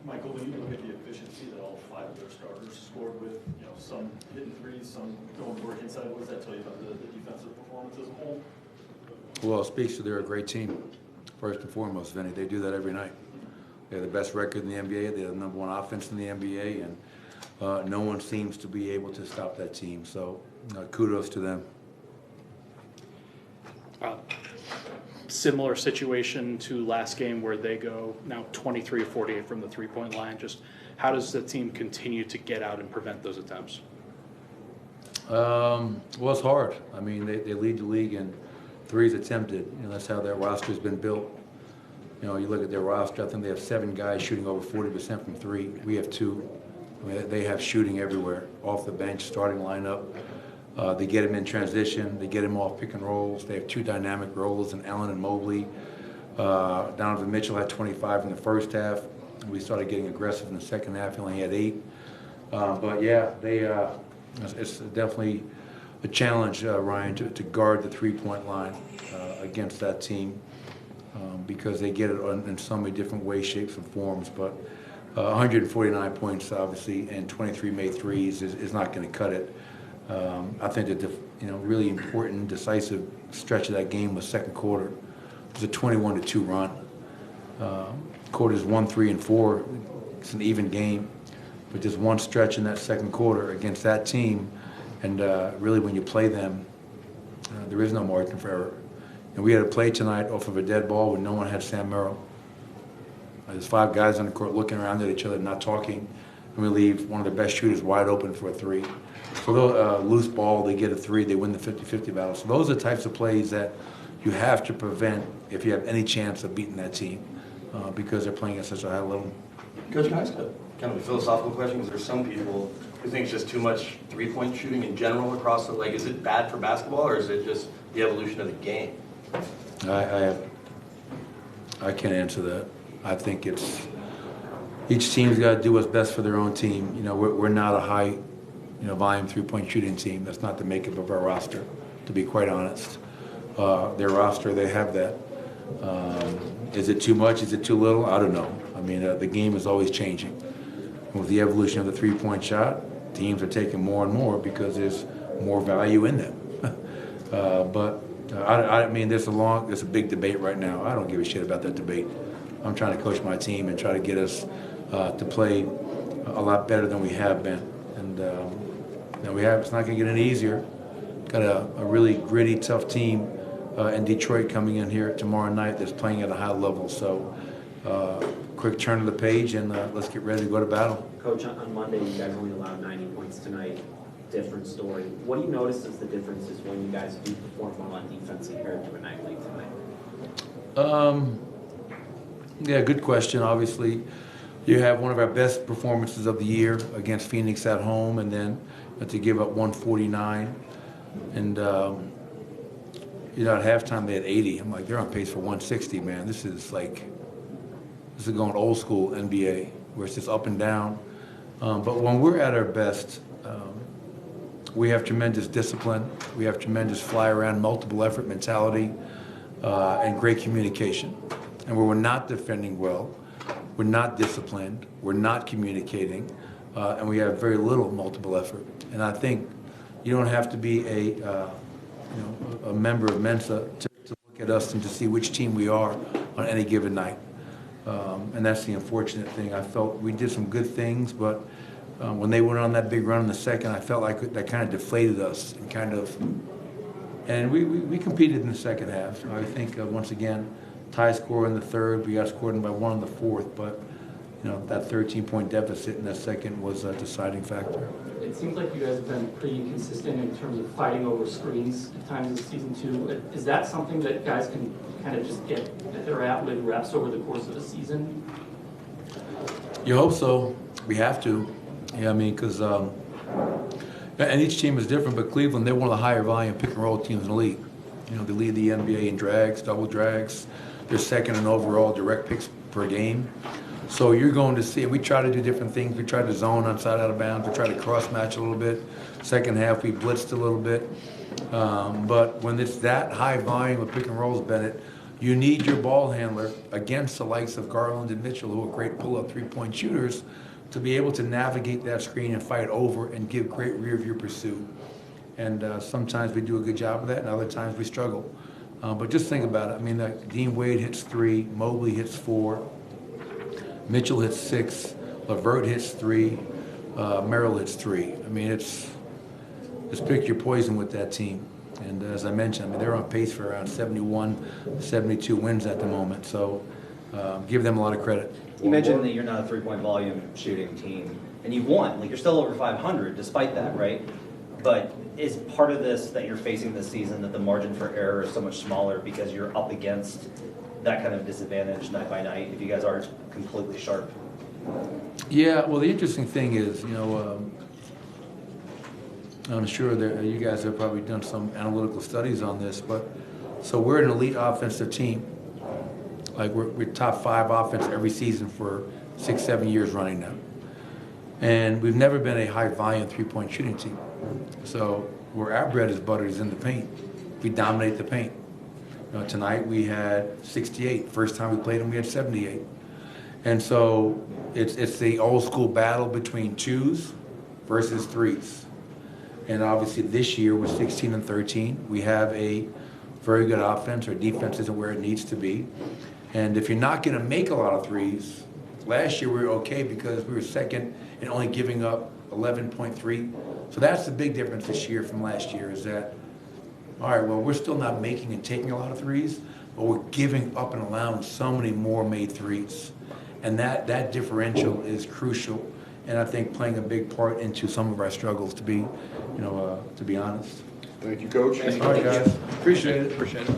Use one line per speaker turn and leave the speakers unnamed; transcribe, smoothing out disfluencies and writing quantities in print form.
Michael, when you look at the efficiency that all five of their starters scored with, some hitting threes, some going to work inside, what does that tell you about the defensive performance as a whole?
Well, it speaks to they're a great team, first and foremost, Vinny. They do that every night. They have the best record in the NBA. They have the #1 offense in the NBA, and no one seems to be able to stop that team. So kudos to them.
Similar situation to last game where they go now 23 of 48 from the three-point line. Just how does the team continue to get out and prevent those attempts?
Well, it's hard. I mean, they lead the league in threes attempted. That's how their roster's been built. You look at their roster, I think they have 7 guys shooting over 40% from three. We have 2. I mean, they have shooting everywhere, off the bench, starting lineup. They get him in transition. They get him off pick and rolls. They have 2 dynamic rollers in Allen and Mobley. Donovan Mitchell had 25 in the first half. We started getting aggressive in the second half. He only had 8. But yeah, it's definitely a challenge, Ryan, to guard the three-point line against that team because they get it in so many different ways, shapes, and forms. But 149 points, obviously, and 23 made threes is not going to cut it. I think that the really important, decisive stretch of that game was second quarter. It was a 21-2 run. Quarters 1, 3, and 4. It's an even game, but just one stretch in that second quarter against that team, and really when you play them, there is no margin for error. And we had a play tonight off of a dead ball when no one had Sam Merrill. There's 5 guys on the court looking around at each other, not talking, and we leave one of the best shooters wide open for a 3. So loose ball, they get a 3, they win the 50-50 battle. So those are the types of plays that you have to prevent if you have any chance of beating that team because they're playing at such a high level.
Coach, can I ask kind of a philosophical question? Because there's some people who think it's just too much three-point shooting in general across the is it bad for basketball or is it just the evolution of the game?
I can't answer that. I think each team's got to do what's best for their own team. We're not a high volume three-point shooting team. That's not the makeup of our roster, to be quite honest. Their roster, they have that. Is it too much? Is it too little? I don't know. I mean, the game is always changing. With the evolution of the three-point shot, teams are taking more and more because there's more value in them. I mean, there's a big debate right now. I don't give a shit about that debate. I'm trying to coach my team and try to get us to play a lot better than we have been. And it's not going to get any easier. Got a really gritty, tough team in Detroit coming in here tomorrow night that's playing at a high level. So quick turn of the page and let's get ready to go to battle.
Coach, on Monday you guys only allowed 90 points tonight. Different story. What do you notice as the differences when you guys do perform well on defense compared to a night like tonight?
Yeah, good question. Obviously, you have one of our best performances of the year against Phoenix at home, and then to give up 149. And, at halftime they had 80. I'm like, they're on pace for 160, man. This is going old school NBA, where it's just up and down. But when we're at our best, we have tremendous discipline. We have tremendous fly around, multiple effort mentality, and great communication. And where we're not defending well, we're not disciplined, we're not communicating, and we have very little multiple effort. And I think you don't have to be a member of Mensa to look at us and to see which team we are on any given night. And that's the unfortunate thing. I felt we did some good things, but when they went on that big run in the second, I felt like that kind of deflated us and we competed in the second half. I think once again, tie score in the third, we got scored by 1 in the fourth, but that 13-point deficit in that second was a deciding factor.
It seems like you guys have been pretty consistent in terms of fighting over screens at times this season too. Is that something that guys can kind of just get their at with reps over the course of the season?
You hope so. We have to. Yeah, I mean, because and each team is different, but Cleveland, they're one of the higher volume pick and roll teams in the league. They lead the NBA in drags, double drags. They're second in overall direct picks per game. So you're going to see, we try to do different things. We try to zone inside out of bounds. We try to cross match a little bit. Second half, we blitzed a little bit. But when it's that high volume of pick and rolls, Bennett, you need your ball handler against the likes of Garland and Mitchell, who are great pull-up three-point shooters, to be able to navigate that screen and fight over and give great rear-view pursuit. And sometimes we do a good job of that, and other times we struggle. But just think about it. I mean, Dean Wade hits 3, Mobley hits 4, Mitchell hits 6, LeVert hits 3, Merrill hits 3. I mean, it's pick your poison with that team. And as I mentioned, I mean, they're on pace for around 71, 72 wins at the moment. So give them a lot of credit.
You mentioned that you're not a three-point volume shooting team, and you've won. Like, you're still over 500 despite that, right? But is part of this that you're facing this season that the margin for error is so much smaller because you're up against that kind of disadvantage night by night if you guys aren't completely sharp?
Yeah, well, the interesting thing is, you know, I'm sure that you guys have probably done some analytical studies on this, but so we're an elite offensive team. Like we're top 5 offense every season for 6, 7 years running now. And we've never been a high volume three-point shooting team. So where our bread is buttered is in the paint. We dominate the paint. You know, tonight we had 68. First time we played them, we had 78. And so it's the old school battle between 2s versus 3s. And obviously this year we're 16 and 13. We have a very good offense. Our defense isn't where it needs to be. And if you're not going to make a lot of 3s, last year we were okay because we were second and only giving up 11.3. So that's the big difference this year from last year is that, all right, well, we're still not making and taking a lot of 3s, but we're giving up and allowing so many more made 3s. And that differential is crucial, and I think playing a big part into some of our struggles, to be honest.
Thank you, Coach.
All right, guys. Appreciate it.
Appreciate it.